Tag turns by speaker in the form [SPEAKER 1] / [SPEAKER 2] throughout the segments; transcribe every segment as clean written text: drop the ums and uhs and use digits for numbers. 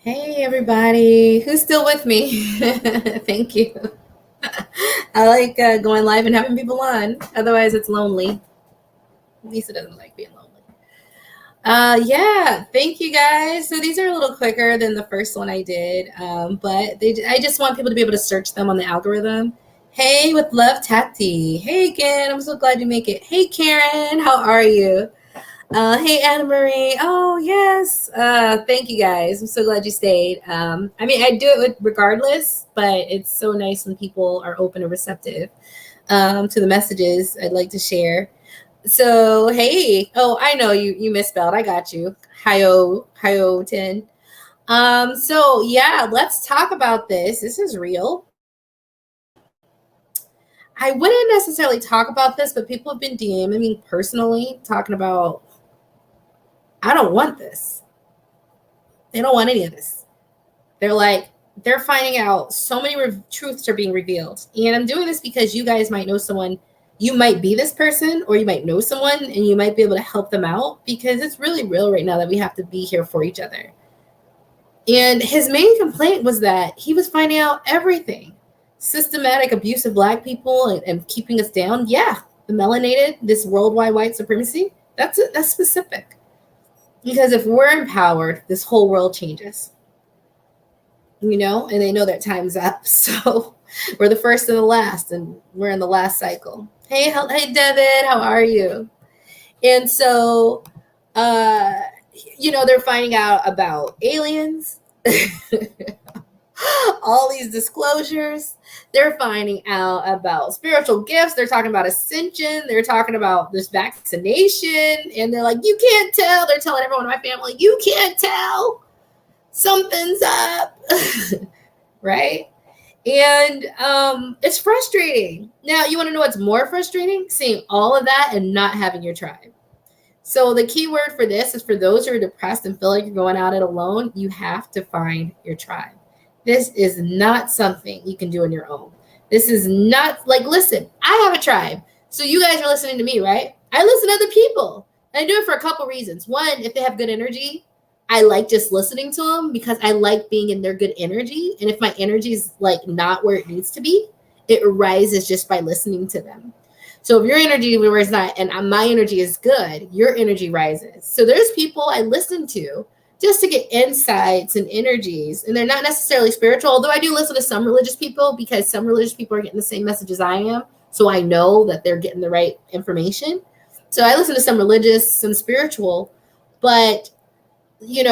[SPEAKER 1] Hey, everybody. Who's still with me? Thank you. I like going live and having people on. Otherwise, it's lonely. Lisa doesn't like being lonely. Yeah, thank you guys. So these are a little quicker than the first one I did, but I just want people to be able to search them on the algorithm. Hey, with love, Tati. Hey, again. I'm so glad you make it. Hey, Karen. How are you? Hey, Anna Marie. Oh, yes. Thank you guys. I'm so glad you stayed. I mean, I do it regardless, but it's so nice when people are open and receptive to the messages I'd like to share. So, hey. Oh, I know you misspelled. I got you. Hyotin. So, yeah, let's talk about this. This is real. I wouldn't necessarily talk about this, but people have been DMing me personally talking about, I don't want this. They don't want any of this. They're finding out so many truths are being revealed. And I'm doing this because you guys might know someone, you might be this person, or you might know someone and you might be able to help them out, because it's really real right now that we have to be here for each other. And his main complaint was that he was finding out everything. Systematic abuse of Black people and keeping us down. Yeah, the melanated, this worldwide white supremacy, that's specific. Because if we're empowered, this whole world changes. And they know that time's up. So we're the first and the last, and we're in the last cycle. Hey, David, how are you? And so, they're finding out about aliens, all these disclosures. They're finding out about spiritual gifts. They're talking about Ascension. They're talking about this vaccination. And they're like, you can't tell. They're telling everyone in my family, you can't tell. Something's up. Right? And it's frustrating. Now, you want to know what's more frustrating? Seeing all of that and not having your tribe. So the key word for this is, for those who are depressed and feel like you're going at it alone, you have to find your tribe. This is not something you can do on your own. This is not like, listen, I have a tribe. So you guys are listening to me, right? I listen to other people. And I do it for a couple reasons. One, if they have good energy, I like just listening to them because I like being in their good energy. And if my energy is like not where it needs to be, it rises just by listening to them. So if your energy where it's not, and my energy is good, your energy rises. So there's people I listen to just to get insights and energies. And they're not necessarily spiritual, although I do listen to some religious people, because some religious people are getting the same message I am. So I know that they're getting the right information. So I listen to some religious, some spiritual, but you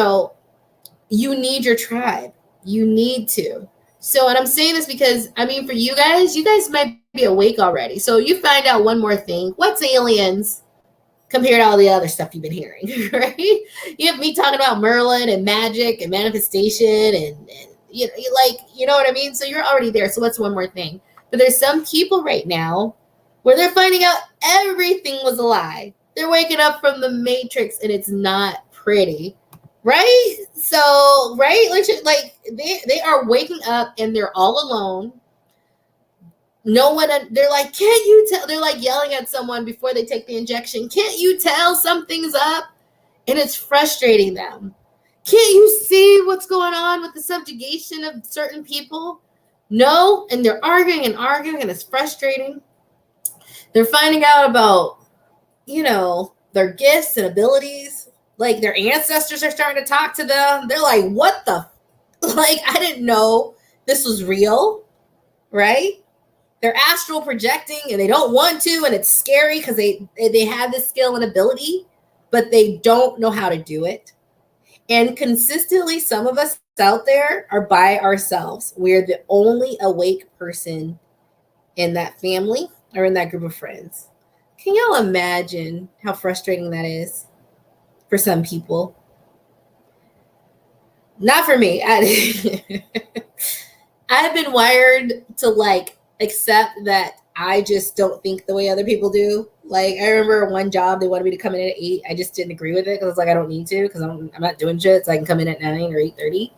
[SPEAKER 1] need your tribe. You need to. So, and I'm saying this because, I mean, for you guys might be awake already. So you find out one more thing. What's aliens compared to all the other stuff you've been hearing, right? You have me talking about Merlin and magic and manifestation and you know what I mean? So you're already there. So what's one more thing? But there's some people right now where they're finding out everything was a lie. They're waking up from the Matrix and it's not pretty. Right? So, right? Like they are waking up and they're all alone. No one, they're like, can't you tell? They're like yelling at someone before they take the injection. Can't you tell something's up? And it's frustrating them. Can't you see what's going on with the subjugation of certain people? No. And they're arguing and it's frustrating. They're finding out about, their gifts and abilities. Like their ancestors are starting to talk to them. They're like, what the? Like, I didn't know this was real, right? They're astral projecting and they don't want to, and it's scary because they have this skill and ability, but they don't know how to do it. And consistently, some of us out there are by ourselves. We're the only awake person in that family or in that group of friends. Can y'all imagine how frustrating that is for some people? Not for me. I've been wired to like accept that I just don't think the way other people do. Like I remember one job they wanted me to come in at 8. I just didn't agree with it because I was like I don't need to because I'm not doing shit. So I can come in at 9 or 8:30.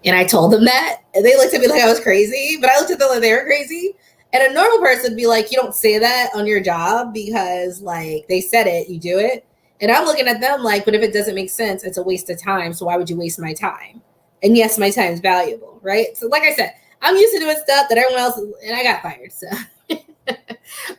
[SPEAKER 1] And I told them that, and they looked at me like I was crazy. But I looked at them like they were crazy. And a normal person would be like, you don't say that on your job because like they said it, you do it. And I'm looking at them like, but if it doesn't make sense, it's a waste of time. So why would you waste my time? And yes, my time is valuable, right? So like I said, I'm used to doing stuff that everyone else, and I got fired. So,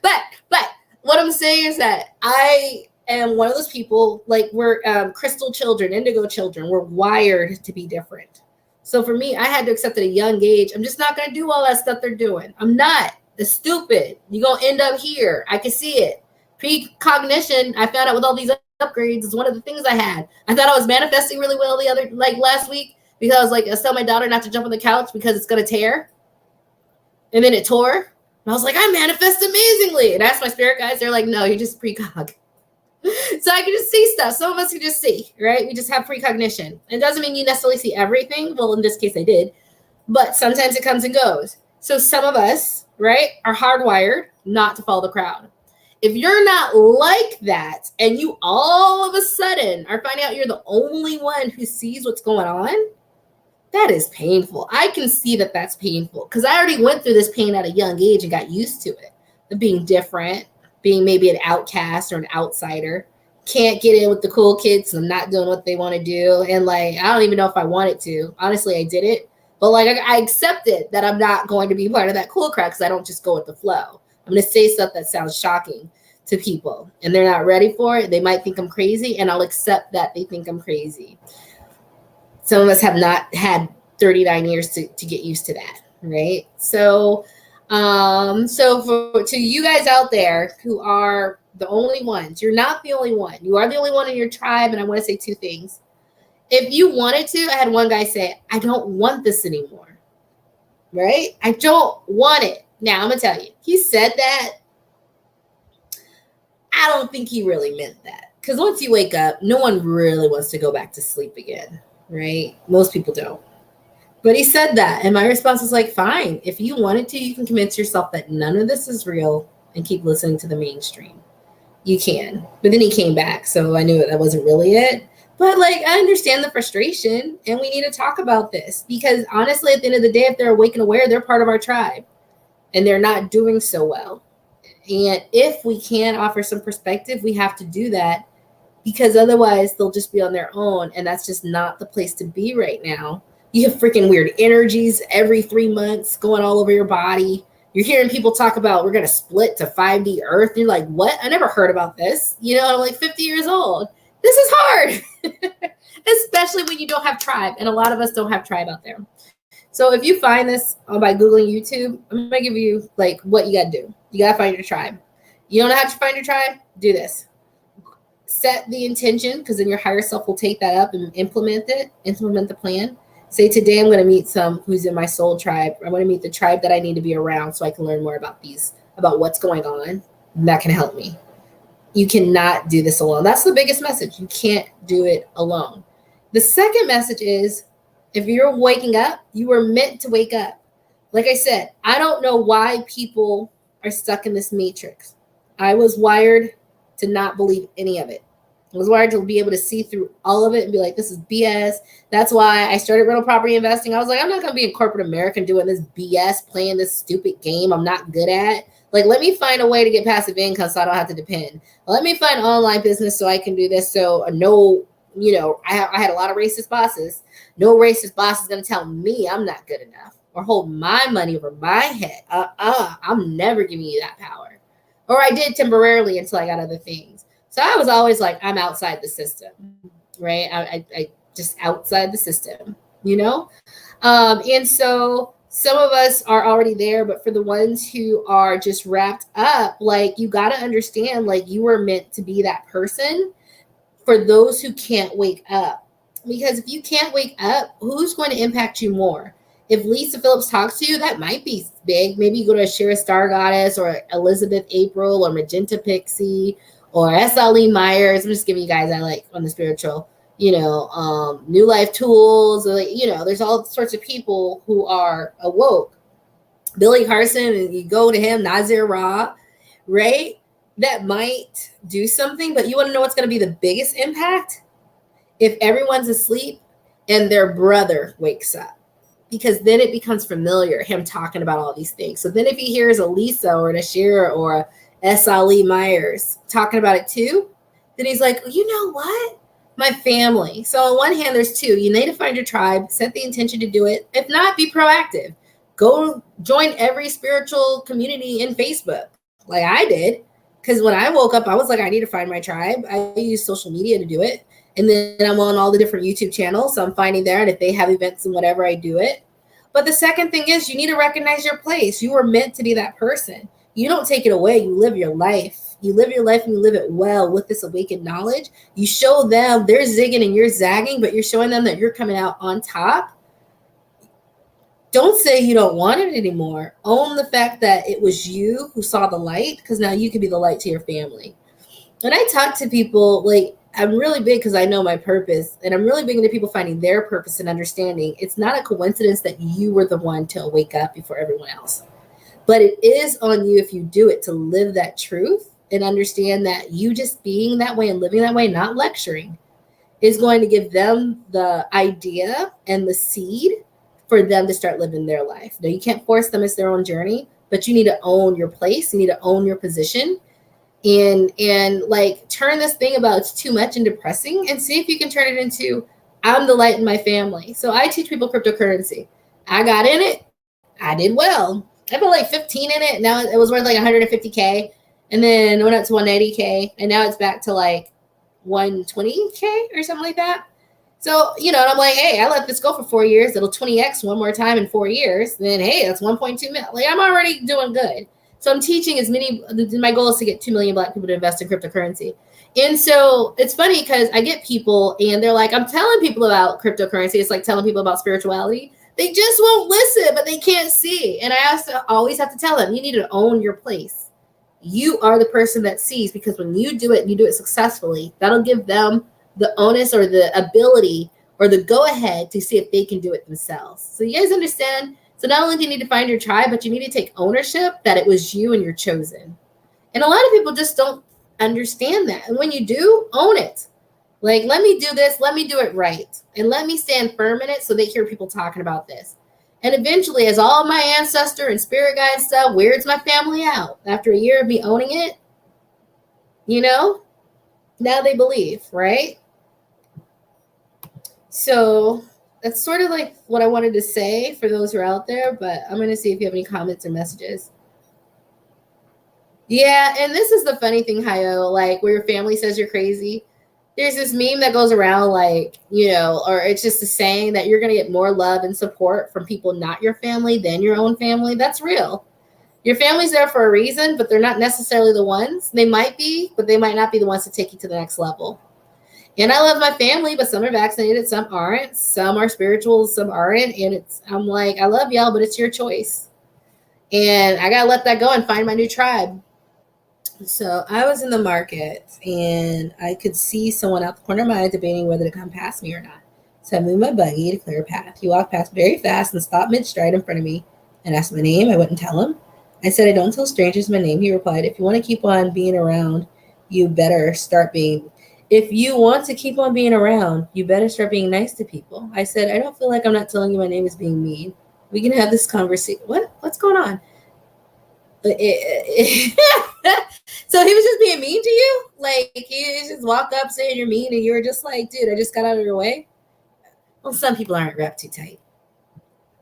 [SPEAKER 1] but what I'm saying is that I am one of those people. Like we're crystal children, indigo children. We're wired to be different. So for me, I had to accept at a young age, I'm just not going to do all that stuff they're doing. I'm not. It's stupid. You're going to end up here. I can see it. Precognition, I found out with all these upgrades is one of the things I had. I thought I was manifesting really well last week because I was like, I tell my daughter not to jump on the couch because it's going to tear. And then it tore. And I was like, I manifest amazingly. And I asked my spirit guides. They're like, no, you're just precog. So I can just see stuff. Some of us can just see, right? We just have precognition. It doesn't mean you necessarily see everything. Well, in this case, I did. But sometimes it comes and goes. So some of us, right, are hardwired not to follow the crowd. If you're not like that and you all of a sudden are finding out you're the only one who sees what's going on, that is painful. I can see that that's painful because I already went through this pain at a young age and got used to it, of being different, being maybe an outcast or an outsider, can't get in with the cool kids. I'm not doing what they want to do. And like, I don't even know if I wanted to. Honestly, I did it. But like, I accepted that I'm not going to be part of that cool crowd because I don't just go with the flow. I'm going to say stuff that sounds shocking to people and they're not ready for it. They might think I'm crazy and I'll accept that they think I'm crazy. Some of us have not had 39 years to get used to that, right? So to you guys out there who are the only ones, you're not the only one. You are the only one in your tribe. And I want to say 2 things. If you wanted to, I had one guy say, I don't want this anymore, right? I don't want it. Now, I'm going to tell you, he said that. I don't think he really meant that. Because once you wake up, no one really wants to go back to sleep again, right? Most people don't. But he said that. And my response was like, fine. If you wanted to, you can convince yourself that none of this is real and keep listening to the mainstream. You can. But then he came back. So I knew that wasn't really it. But like, I understand the frustration and we need to talk about this because honestly, at the end of the day, if they're awake and aware, they're part of our tribe and they're not doing so well. And if we can offer some perspective, we have to do that because otherwise they'll just be on their own. And that's just not the place to be right now. You have freaking weird energies every 3 months going all over your body. You're hearing people talk about we're going to split to 5D Earth. You're like, what? I never heard about this. You know, I'm like 50 years old. This is hard, especially when you don't have tribe. And a lot of us don't have tribe out there. So if you find this by Googling YouTube, I'm going to give you like what you got to do. You got to find your tribe. You don't know how to find your tribe? Do this. Set the intention because then your higher self will take that up and implement the plan. Say, today I'm going to meet some who's in my soul tribe. I'm going to meet the tribe that I need to be around so I can learn more about what's going on. And that can help me. You cannot do this alone. That's the biggest message. You can't do it alone. The second message is, if you're waking up, you were meant to wake up. Like I said, I don't know why people are stuck in this matrix. I was wired to not believe any of it. I was wired to be able to see through all of it and be like, this is BS. That's why I started rental property investing. I was like, I'm not going to be in corporate America doing this BS, playing this stupid game I'm not good at. Like, let me find a way to get passive income so I don't have to depend. Let me find online business so I can do this. So I had a lot of racist bosses. No racist boss is going to tell me I'm not good enough or hold my money over my head. I'm never giving you that power. Or I did temporarily until I got other things. So I was always like, I'm outside the system, right? I just outside the system, And so some of us are already there, but for the ones who are just wrapped up, like, you got to understand, like, you were meant to be that person for those who can't wake up. Because if you can't wake up, who's going to impact you more? If Lisa Phillips talks to you, that might be big. Maybe you go to a Shira Star Goddess or Elizabeth April or Magenta Pixie or SLE Myers. I'm just giving you guys I like on the spiritual, New Life Tools. Or there's all sorts of people who are awoke. Billy Carson, and you go to him, Nazir Ra, right? That might do something, but you want to know what's going to be the biggest impact? If everyone's asleep and their brother wakes up, because then it becomes familiar, him talking about all these things. So then if he hears a Lisa or an Ashira or a SLE Myers talking about it too, then he's like, you know what? My family. So on one hand, there's two. You need to find your tribe, set the intention to do it. If not, be proactive. Go join every spiritual community in Facebook, like I did. Because when I woke up, I was like, I need to find my tribe. I use social media to do it. And then I'm on all the different YouTube channels. So I'm finding there. And if they have events and whatever, I do it. But the second thing is you need to recognize your place. You were meant to be that person. You don't take it away. You live your life. You live your life and you live it well with this awakened knowledge. You show them they're zigging and you're zagging, but you're showing them that you're coming out on top. Don't say you don't want it anymore. Own the fact that it was you who saw the light, because now you can be the light to your family. When I talk to people, like, I'm really big because I know my purpose, and I'm really big into people finding their purpose and understanding. It's not a coincidence that you were the one to wake up before everyone else. But it is on you, if you do it, to live that truth and understand that you just being that way and living that way, not lecturing, is going to give them the idea and the seed for them to start living their life. Now, you can't force them. It's their own journey, but you need to own your place. You need to own your position and like turn this thing about it's too much and depressing and see if you can turn it into I'm the light in my family. So I teach people cryptocurrency. I got in it. I did well. I put like 15 in it. Now it was worth like 150K and then it went up to 180K and now it's back to like 120K or something like that. So, and I'm like, hey, I let this go for 4 years. It'll 20X one more time in 4 years. Then, hey, that's 1.2 million. Like, I'm already doing good. So I'm teaching my goal is to get 2 million Black people to invest in cryptocurrency. And so it's funny because I get people and they're like, I'm telling people about cryptocurrency. It's like telling people about spirituality. They just won't listen, but they can't see. And I also always have to tell them, you need to own your place. You are the person that sees, because when you do it and you do it successfully, that'll give them the onus or the ability or the go ahead to see if they can do it themselves. So you guys understand? So not only do you need to find your tribe, but you need to take ownership that it was you and you're chosen. And a lot of people just don't understand that. And when you do, own it. Like, let me do this. Let me do it right. And let me stand firm in it so they hear people talking about this. And eventually, as all my ancestor and spirit guide stuff weirds my family out, after a year of me owning it, now they believe, right? So that's sort of like what I wanted to say for those who are out there, but I'm going to see if you have any comments or messages. Yeah, and this is the funny thing, Hayo, like where your family says you're crazy. There's this meme that goes around like, or it's just a saying that you're going to get more love and support from people not your family than your own family. That's real. Your family's there for a reason, but they're not necessarily the ones. They might be, but they might not be the ones to take you to the next level. And I love my family, but some are vaccinated, some aren't. Some are spiritual, some aren't. And I'm like, I love y'all, but it's your choice. And I got to let that go and find my new tribe. So I was in the market and I could see someone out the corner of my eye debating whether to come past me or not. So I moved my buggy to clear a path. He walked past very fast and stopped mid-stride in front of me and asked my name. I wouldn't tell him. I said, I don't tell strangers my name. He replied, if you want to keep on being around, you better start being... If you want to keep on being around, you better start being nice to people. I said, I don't feel like I'm not telling you my name is being mean. We can have this conversation. What's going on? So he was just being mean to you? Like, he just walked up saying you're mean and you were just like, dude, I just got out of your way? Well, some people aren't wrapped too tight.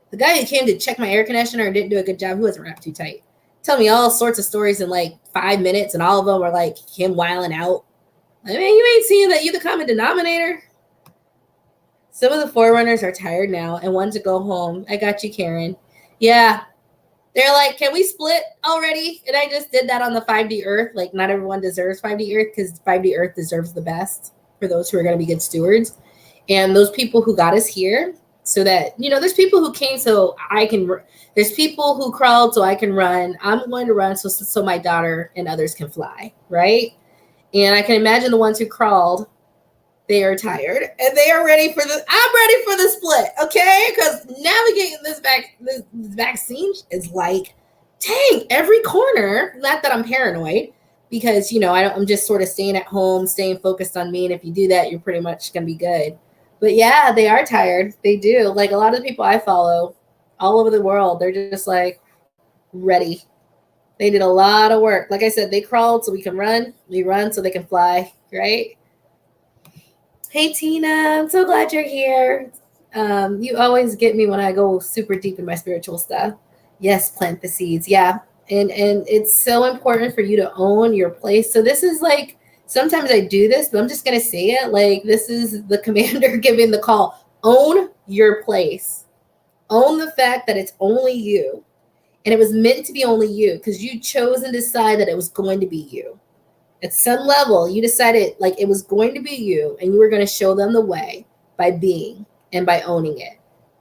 [SPEAKER 1] The guy who came to check my air conditioner and didn't do a good job, he wasn't wrapped too tight. Tell me all sorts of stories in like 5 minutes and all of them were like him wilding out. I mean, you ain't seeing that you the common denominator. Some of the forerunners are tired now and want to go home. I got you, Karen. Yeah. They're like, can we split already? And I just did that on the 5D Earth. Like, not everyone deserves 5D Earth because 5D Earth deserves the best for those who are going to be good stewards. And those people who got us here, so that, there's people who came so I can, there's people who crawled so I can run. I'm going to run so my daughter and others can fly, right? And I can imagine the ones who crawled, they are tired and they are ready for the, I'm ready for the split, okay? Because navigating this vaccine is like, dang, every corner, not that I'm paranoid, because, I'm just sort of staying at home, staying focused on me. And if you do that, you're pretty much going to be good. But yeah, they are tired. They do. Like a lot of the people I follow all over the world, they're just like ready. They did a lot of work. Like I said, they crawled so we can run. We run so they can fly, right? Hey, Tina, I'm so glad you're here. You always get me when I go super deep in my spiritual stuff. Yes, plant the seeds. Yeah. And it's so important for you to own your place. So this is like, sometimes I do this, but I'm just going to say it. Like, this is the commander giving the call. Own your place. Own the fact that it's only you. And it was meant to be only you because you chose and decided that it was going to be you. At some level, you decided like it was going to be you and you were going to show them the way by being and by owning it.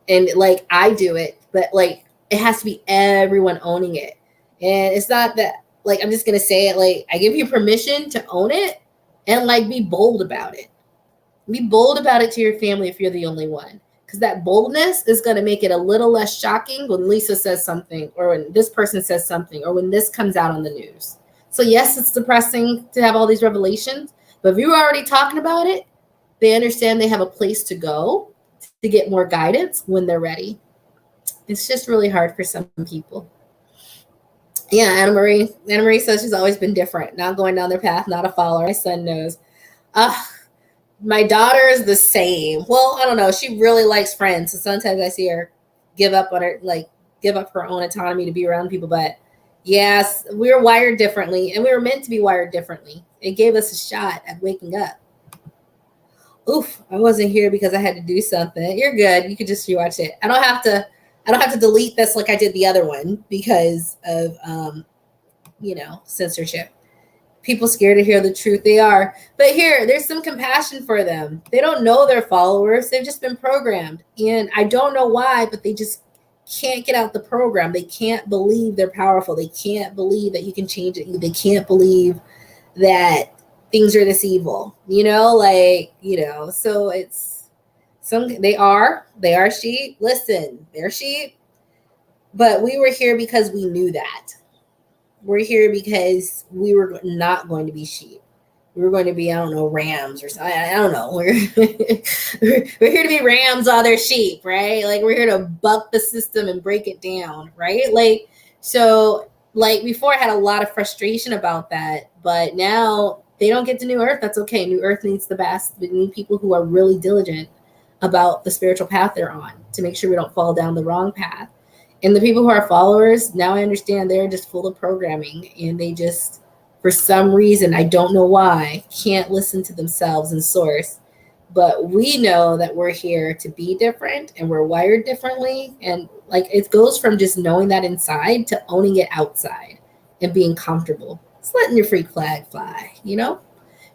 [SPEAKER 1] And like I do it, but like it has to be everyone owning it. And it's not that like, I'm just going to say it, like I give you permission to own it and like be bold about it. Be bold about it to your family if you're the only one. Because that boldness is going to make it a little less shocking when Lisa says something or when this person says something or when this comes out on the news. So yes, it's depressing to have all these revelations, but if you're already talking about it, they understand they have a place to go to get more guidance when they're ready. It's just really hard for some people. Yeah, Anna Marie says she's always been different, not going down their path, not a follower. My son knows. My daughter is the same. Well, I don't know. She really likes friends. So sometimes I see her give up her own autonomy to be around people. But yes, we were wired differently and we were meant to be wired differently. It gave us a shot at waking up. Oof, I wasn't here because I had to do something. You're good. You could just rewatch it. I don't have to delete this like I did the other one because of, censorship. People scared to hear the truth. They are. But here, there's some compassion for them. They don't know their followers. They've just been programmed. And I don't know why, but they just can't get out the program. They can't believe they're powerful. They can't believe that you can change it. They can't believe that things are this evil. So it's they are sheep. Listen, they're sheep. But we were here because we knew that. We're here because we were not going to be sheep. We were going to be, rams or something. I don't know. We're here to be rams while they're sheep, right? Like we're here to buck the system and break it down, right? Before I had a lot of frustration about that, but now they don't get to New Earth. That's okay. New Earth needs the best. We need people who are really diligent about the spiritual path they're on to make sure we don't fall down the wrong path. And the people who are followers, now I understand they're just full of programming and they just, for some reason, I don't know why, can't listen to themselves and source. But we know that we're here to be different and we're wired differently. And like it goes from just knowing that inside to owning it outside and being comfortable. It's letting your freak flag fly,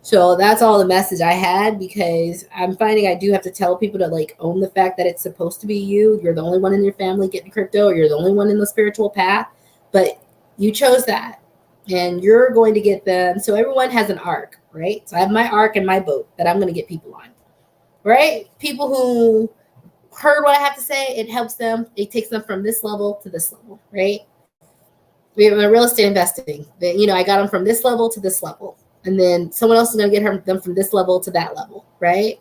[SPEAKER 1] So that's all the message I had because I'm finding I do have to tell people to like own the fact that it's supposed to be you. You're the only one in your family getting crypto or you're the only one in the spiritual path, but you chose that and you're going to get them. So everyone has an arc, right? So I have my arc and my boat that I'm going to get people on, right? People who heard what I have to say, it helps them. It takes them from this level to this level, right? We have a real estate investing that, I got them from this level to this level. And then someone else is going to get them from this level to that level, right?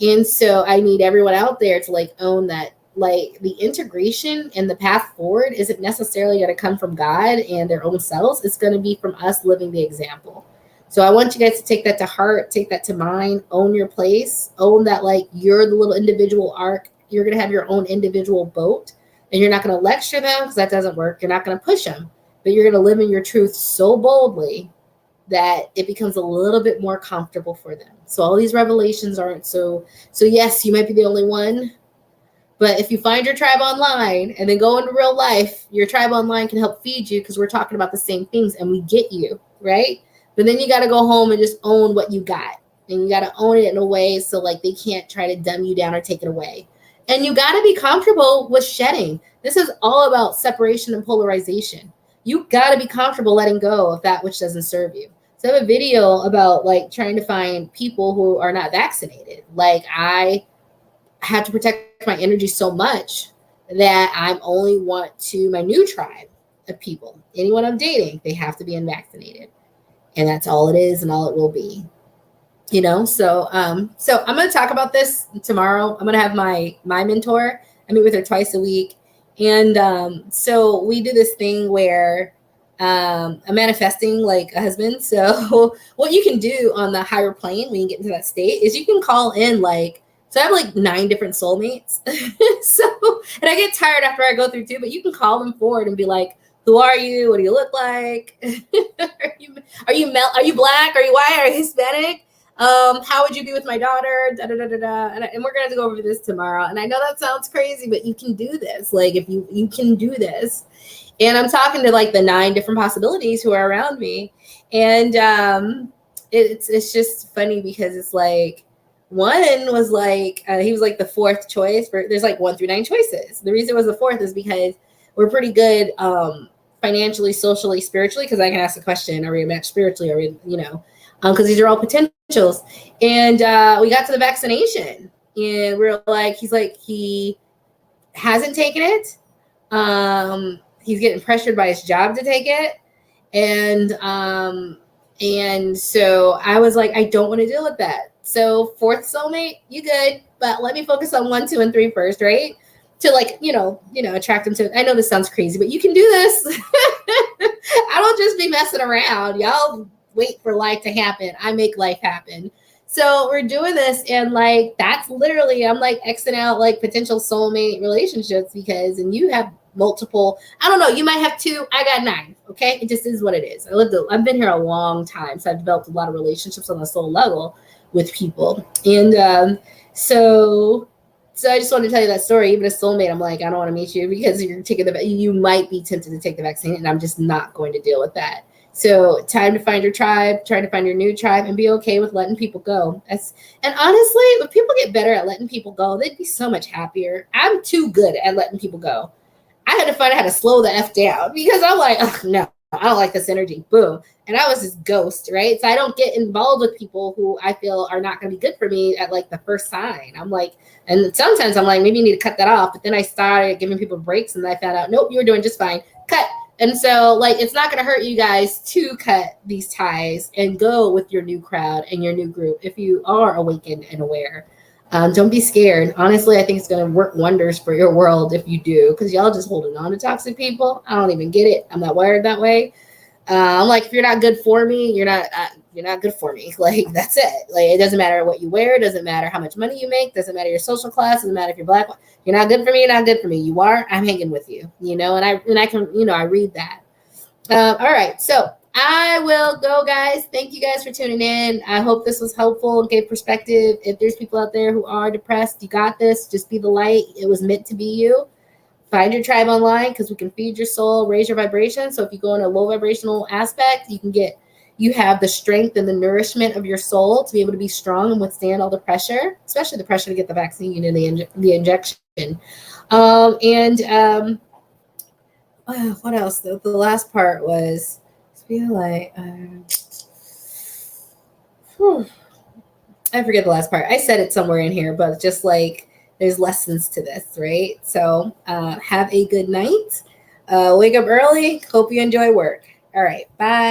[SPEAKER 1] And so I need everyone out there to like own that, like the integration and the path forward isn't necessarily going to come from God and their own selves. It's going to be from us living the example. So I want you guys to take that to heart, take that to mind, own your place, own that like you're the little individual arc. You're going to have your own individual boat and you're not going to lecture them because that doesn't work. You're not going to push them, but you're going to live in your truth so boldly that it becomes a little bit more comfortable for them. So all these revelations aren't so yes, you might be the only one, but if you find your tribe online and then go into real life, your tribe online can help feed you because we're talking about the same things and we get you, right? But then you got to go home and just own what you got and you got to own it in a way so like they can't try to dumb you down or take it away. And you got to be comfortable with shedding. This is all about separation and polarization. You got to be comfortable letting go of that which doesn't serve you. So I have a video about like trying to find people who are not vaccinated. Like I had to protect my energy so much that I'm only want to my new tribe of people. Anyone I'm dating, they have to be unvaccinated. And that's all it is and all it will be. You know, so I'm going to talk about this tomorrow. I'm going to have my mentor. I meet with her twice a week. And so we do this thing where I'm manifesting like a husband. So what you can do on the higher plane when you get into that state is you can call in like, so I have like 9 different soulmates. So, and I get tired after I go through 2, but you can call them forward and be like, who are you? What do you look like? Are you black? Are you white? Are you Hispanic? How would you be with my daughter? Da, da, da, da, da. And we're going to go over this tomorrow. And I know that sounds crazy, but you can do this. Like if you can do this. And I'm talking to like the 9 different possibilities who are around me. And it's just funny because it's like, one was like, he was like the 4th choice. There's like 1 through 9 choices. The reason it was the 4th is because we're pretty good financially, socially, spiritually, because I can ask the question, are we matched spiritually? Are we, you know, because these are all potentials. And we got to the vaccination and we're like, he's like, he hasn't taken it. He's getting pressured by his job to take it. And so I was like, I don't want to deal with that. So 4th soulmate, you good, but let me focus on 1, 2, and 3 first, right? To like, you know, attract them to, I know this sounds crazy, but you can do this. I don't just be messing around. Y'all wait for life to happen. I make life happen. So we're doing this. And like, that's literally, I'm like Xing out like potential soulmate relationships because, and you have multiple, I don't know, you might have 2. I got 9. Okay. It just is what it is. I've been here a long time. So I've developed a lot of relationships on a soul level with people. And so I just wanted to tell you that story. Even a soulmate, I'm like, I don't want to meet you because you're taking you might be tempted to take the vaccine, and I'm just not going to deal with that. So time to find your tribe, try to find your new tribe, and be okay with letting people go. And honestly, if people get better at letting people go, they'd be so much happier. I'm too good at letting people go. I had to find out how to slow the F down because I'm like, oh, no, I don't like this energy. Boom. And I was this ghost, right? So I don't get involved with people who I feel are not going to be good for me at like the first sign. I'm like, and sometimes I'm like, maybe you need to cut that off. But then I started giving people breaks and I found out, nope, you were doing just fine. Cut. And so like, it's not going to hurt you guys to cut these ties and go with your new crowd and your new group if you are awakened and aware. Don't be scared. Honestly, I think it's going to work wonders for your world if you do, because y'all just holding on to toxic people. I don't even get it. I'm not wired that way. I'm like, if you're not good for me, you're not good for me. Like, that's it. Like, it doesn't matter what you wear. It doesn't matter how much money you make. Doesn't matter your social class. Doesn't matter if you're black. You're not good for me. You're not good for me. You are. I'm hanging with you. You know, and I can, you know, I read that. All right. So I will go, guys. Thank you guys for tuning in. I hope this was helpful and gave perspective. If there's people out there who are depressed, you got this. Just be the light. It was meant to be you. Find your tribe online because we can feed your soul, raise your vibration. So if you go in a low vibrational aspect, you have the strength and the nourishment of your soul to be able to be strong and withstand all the pressure, especially the pressure to get the vaccine and the injection. What else? The last part was be like, I forget the last part. I said it somewhere in here, but just like, there's lessons to this, right? So have a good night. Wake up early. Hope you enjoy work. All right. Bye.